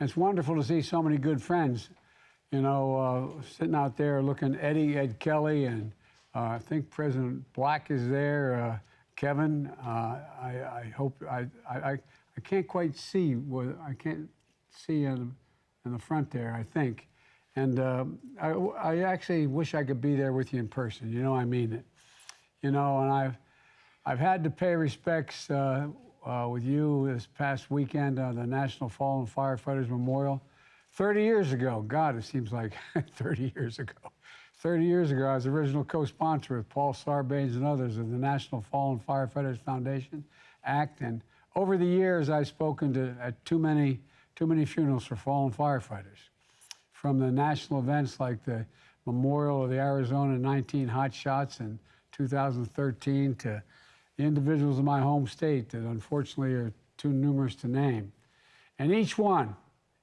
And it's wonderful to see so many good friends, sitting out there looking. Ed Kelly, and I think President Black is there. Kevin, I hope, I can't quite see, I can't see in the front there, I think. And I actually wish I could be there with you in person. I mean it. And I've had to pay respects with you this past weekend on the National Fallen Firefighters Memorial. 30 years ago, God, it seems like 30 years ago. 30 years ago, I was the original co-sponsor with Paul Sarbanes and others of the National Fallen Firefighters Foundation Act. And over the years, I've spoken at too many funerals for fallen firefighters. From the national events like the Memorial of the Arizona 19 Hot Shots in 2013 to the individuals in my home state that unfortunately are too numerous to name. And each one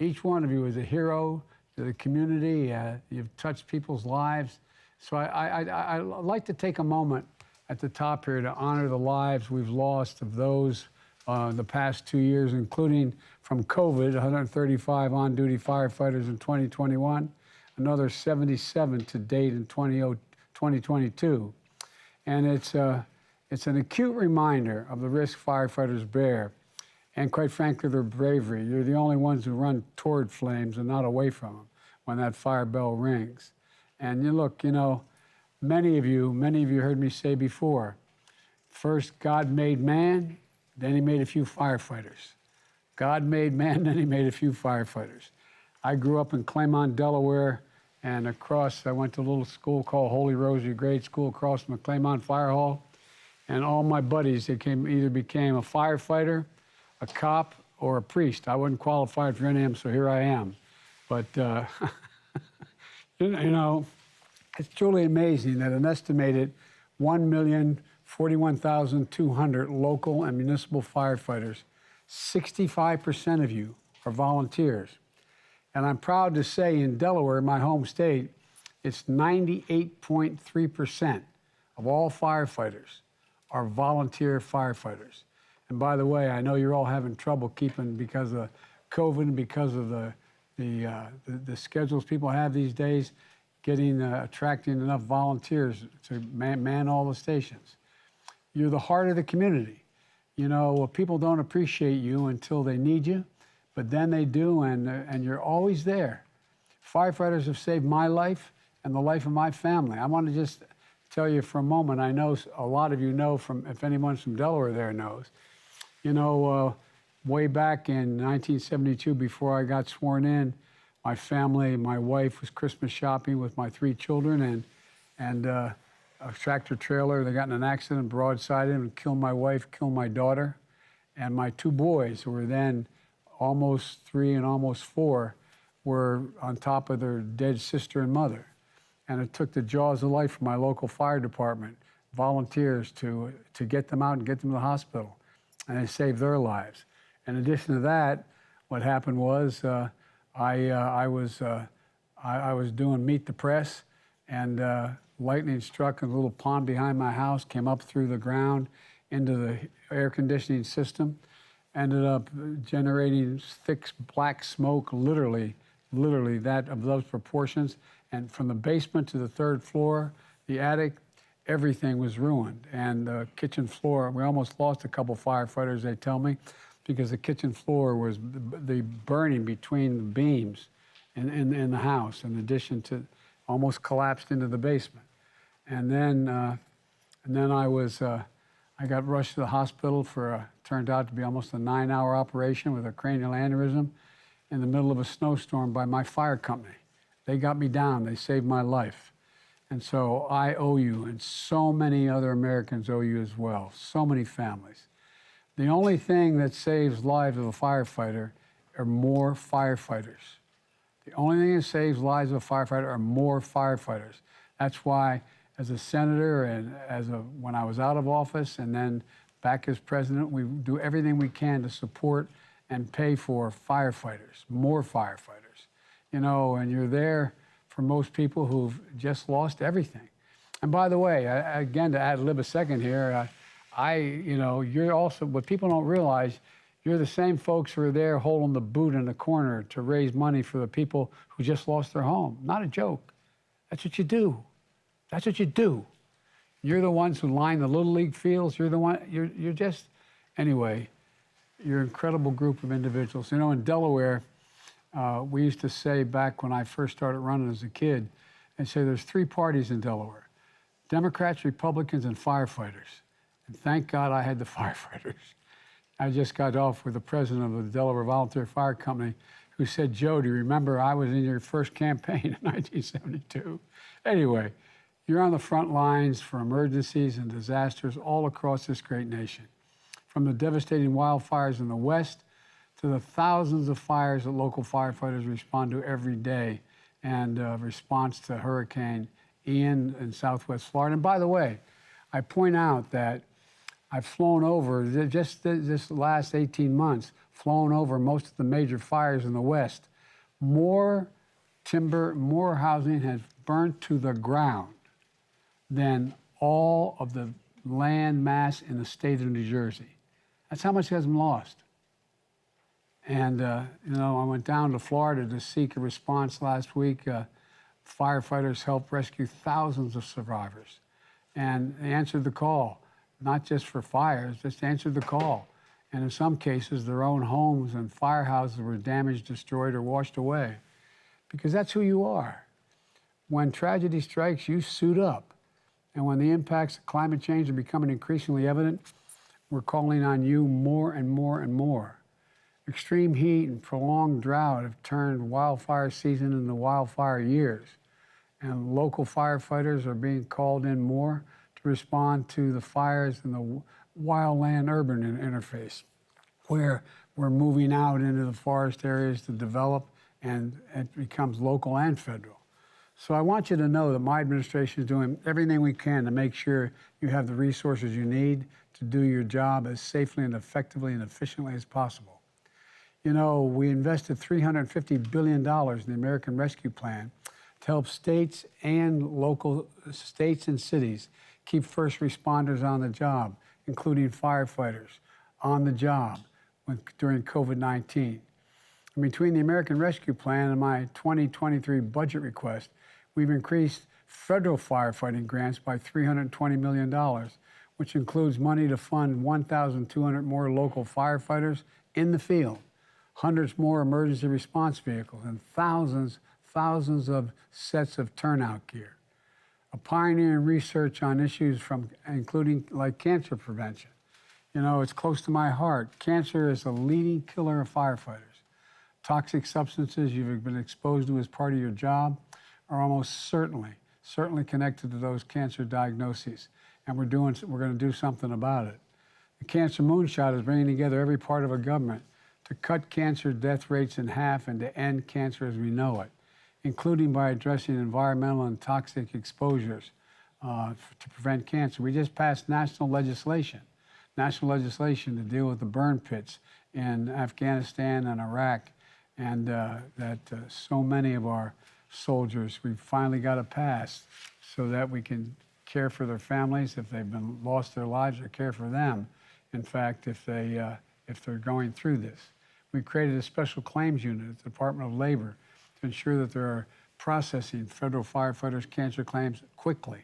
of you is a hero to the community. You've touched people's lives. So I'd like to take a moment at the top here to honor the lives we've lost of those the past 2 years, including from COVID, 135 on-duty firefighters in 2021, another 77 to date in 2022. And it's an acute reminder of the risk firefighters bear, and quite frankly, their bravery. You're the only ones who run toward flames and not away from them when that fire bell rings. And many of you heard me say before, first God made man, then he made a few firefighters. God made man, then he made a few firefighters. I grew up in Claymont, Delaware, and I went to a little school called Holy Rosary Grade School across from the Claymont Fire Hall. And all my buddies, either became a firefighter, a cop, or a priest. I wasn't qualified for any of them, so here I am. But, it's truly amazing that an estimated 1,041,200 local and municipal firefighters, 65% of you are volunteers. And I'm proud to say in Delaware, my home state, it's 98.3% of all firefighters are volunteer firefighters. And by the way, I know you're all having trouble keeping, because of COVID and because of the schedules people have these days, attracting enough volunteers to man all the stations. You're the heart of the community. People don't appreciate you until they need you, but then they do, and you're always there. Firefighters have saved my life and the life of my family. I want to just tell you for a moment, I know a lot of you know, if anyone's from Delaware there knows, way back in 1972, before I got sworn in, my family, my wife was Christmas shopping with my 3 children, and a tractor trailer, they got in an accident, broadsided and killed my wife, killed my daughter, and my 2 boys, who were then almost 3 and almost 4, were on top of their dead sister and mother. And it took the jaws of life from my local fire department, volunteers, to get them out and get them to the hospital. And they saved their lives. In addition to that, what happened was I was doing Meet the Press, and lightning struck a little pond behind my house, came up through the ground into the air conditioning system, ended up generating thick black smoke, literally that of those proportions. And from the basement to the 3rd floor, the attic, everything was ruined. And the kitchen floor, we almost lost a couple firefighters, they tell me, because the kitchen floor was the burning between the beams in the house, in addition to almost collapsed into the basement. And then I got rushed to the hospital turned out to be almost a 9-hour operation with a cranial aneurysm in the middle of a snowstorm by my fire company. They got me down, they saved my life. And so I owe you, and so many other Americans owe you as well, so many families. The only thing that saves lives of a firefighter are more firefighters. The only thing that saves lives of a firefighter are more firefighters. That's why, as a senator and when I was out of office and then back as president, we do everything we can to support and pay for firefighters, more firefighters. And you're there for most people who've just lost everything. And by the way, again, to ad lib a second here, you're also, what people don't realize, You're the same folks who are there holding the boot in the corner to raise money for the people who just lost their home. Not a joke. That's what you do. That's what you do. You're the ones who line the Little League fields. You're the one, you're just, anyway, you're an incredible group of individuals. You know, in Delaware, we used to say back when I first started running as a kid, and say there's three parties in Delaware: Democrats, Republicans, and firefighters. And thank God I had the firefighters. I just got off with the president of the Delaware Volunteer Fire Company, who said, "Joe, do you remember I was in your first campaign in 1972? Anyway, you're on the front lines for emergencies and disasters all across this great nation. From the devastating wildfires in the West to the thousands of fires that local firefighters respond to every day, and response to Hurricane Ian in Southwest Florida." And by the way, I point out that I've flown over, just this last 18 months, flown over most of the major fires in the West. More timber, more housing has burnt to the ground than all of the land mass in the state of New Jersey. That's how much has been lost. And, you know, I went down to Florida to seek a response last week. Firefighters helped rescue thousands of survivors. And they answered the call, not just for fires, just answered the call. And in some cases, their own homes and firehouses were damaged, destroyed, or washed away. Because that's who you are. When tragedy strikes, you suit up. And when the impacts of climate change are becoming increasingly evident, we're calling on you more and more and more. Extreme heat and prolonged drought have turned wildfire season into wildfire years. And local firefighters are being called in more to respond to the fires in the wildland-urban interface, where we're moving out into the forest areas to develop, and it becomes local and federal. So I want you to know that my administration is doing everything we can to make sure you have the resources you need to do your job as safely and effectively and efficiently as possible. You know, we invested $350 billion in the American Rescue Plan to help states and cities keep first responders on the job, including firefighters, on the job during COVID-19. And between the American Rescue Plan and my 2023 budget request, we've increased federal firefighting grants by $320 million, which includes money to fund 1,200 more local firefighters in the field, hundreds more emergency response vehicles, and thousands of sets of turnout gear. A pioneer in research on issues including like cancer prevention. You know, it's close to my heart. Cancer is a leading killer of firefighters. Toxic substances you've been exposed to as part of your job are almost certainly connected to those cancer diagnoses. And we're going to do something about it. The Cancer Moonshot is bringing together every part of a government to cut cancer death rates in half and to end cancer as we know it, including by addressing environmental and toxic exposures to prevent cancer. We just passed national legislation to deal with the burn pits in Afghanistan and Iraq, and so many of our soldiers, we finally got it passed so that we can care for their families if they've lost their lives, or care for them, in fact, if they're going through this. We created a special claims unit at the Department of Labor to ensure that they are processing federal firefighters' cancer claims quickly.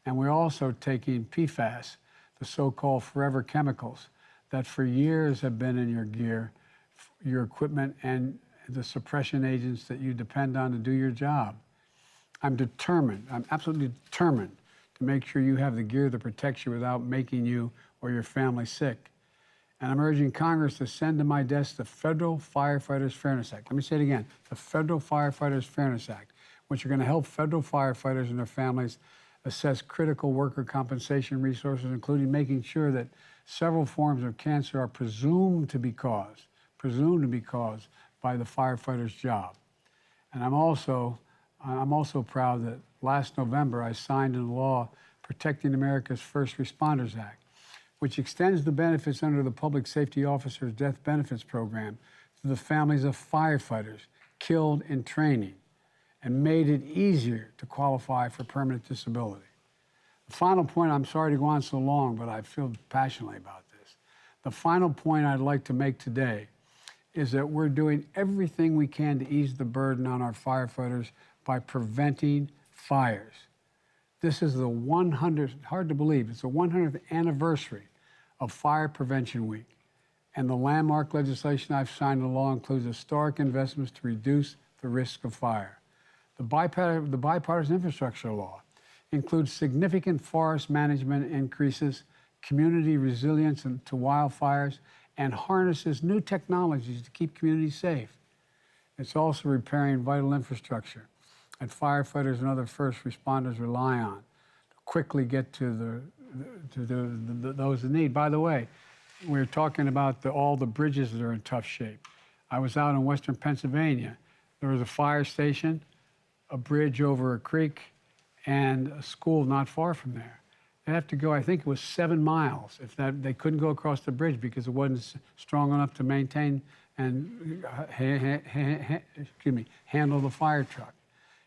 And we're also taking PFAS, the so-called forever chemicals that for years have been in your gear, your equipment, and the suppression agents that you depend on to do your job. I'm absolutely determined to make sure you have the gear that protects you without making you or your family sick. And I'm urging Congress to send to my desk the Federal Firefighters Fairness Act. Let me say it again, the Federal Firefighters Fairness Act, which are going to help federal firefighters and their families assess critical worker compensation resources, including making sure that several forms of cancer are presumed to be caused by the firefighter's job. And I'm also proud that last November I signed into law Protecting America's First Responders Act, which extends the benefits under the Public Safety Officers Death Benefits Program to the families of firefighters killed in training, and made it easier to qualify for permanent disability. The final point, I'm sorry to go on so long, but I feel passionately about this. The final point I'd like to make today is that we're doing everything we can to ease the burden on our firefighters by preventing fires. This is the 100th, hard to believe, it's the 100th anniversary of Fire Prevention Week. And the landmark legislation I've signed into law includes historic investments to reduce the risk of fire. The bipartisan infrastructure law includes significant forest management increases, community resilience to wildfires, and harnesses new technologies to keep communities safe. It's also repairing vital infrastructure that firefighters and other first responders rely on to quickly get to those in need. By the way, we're talking about all the bridges that are in tough shape. I was out in western Pennsylvania. There was a fire station, a bridge over a creek, and a school not far from there. They have to go, I think it was 7 miles. They couldn't go across the bridge because it wasn't strong enough to maintain and handle the fire truck.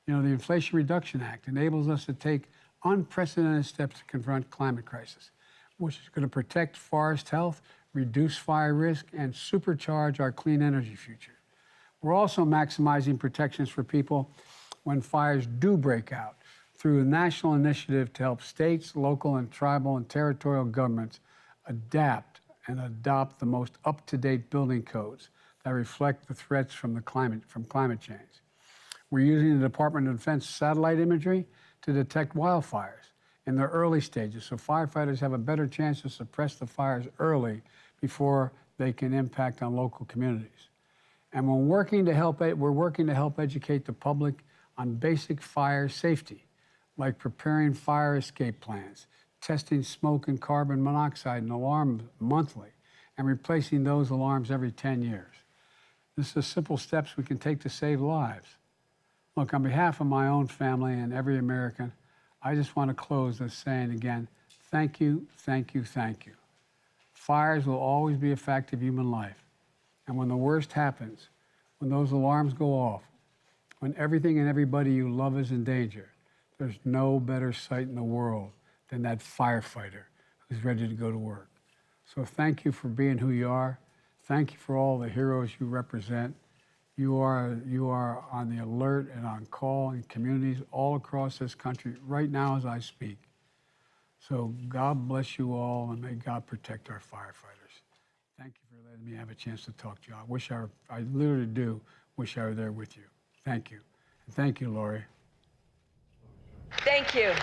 You know, the Inflation Reduction Act enables us to take unprecedented steps to confront climate crisis, which is going to protect forest health, reduce fire risk, and supercharge our clean energy future. We're also maximizing protections for people when fires do break out through a national initiative to help states, local, and tribal and territorial governments adapt and adopt the most up-to-date building codes that reflect the threats from climate change. We're using the Department of Defense satellite imagery to detect wildfires in their early stages, so firefighters have a better chance to suppress the fires early before they can impact on local communities. And we're working to help educate the public on basic fire safety, like preparing fire escape plans, testing smoke and carbon monoxide and alarms monthly, and replacing those alarms every 10 years. This is simple steps we can take to save lives. Look, on behalf of my own family and every American, I just want to close this saying again, thank you, thank you, thank you. Fires will always be a fact of human life. And when the worst happens, when those alarms go off, when everything and everybody you love is in danger, there's no better sight in the world than that firefighter who's ready to go to work. So thank you for being who you are. Thank you for all the heroes you represent. You are on the alert and on call in communities all across this country right now as I speak. So God bless you all, and may God protect our firefighters. Thank you for letting me have a chance to talk to you. I literally do wish I were there with you. Thank you. And thank you, Lori. Thank you.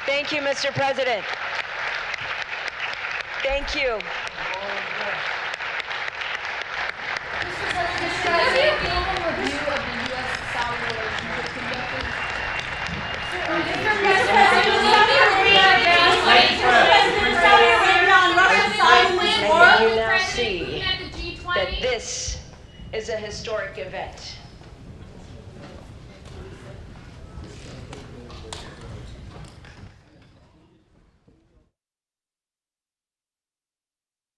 Thank you, Mr. President. Thank you. You now see that this is a historic event.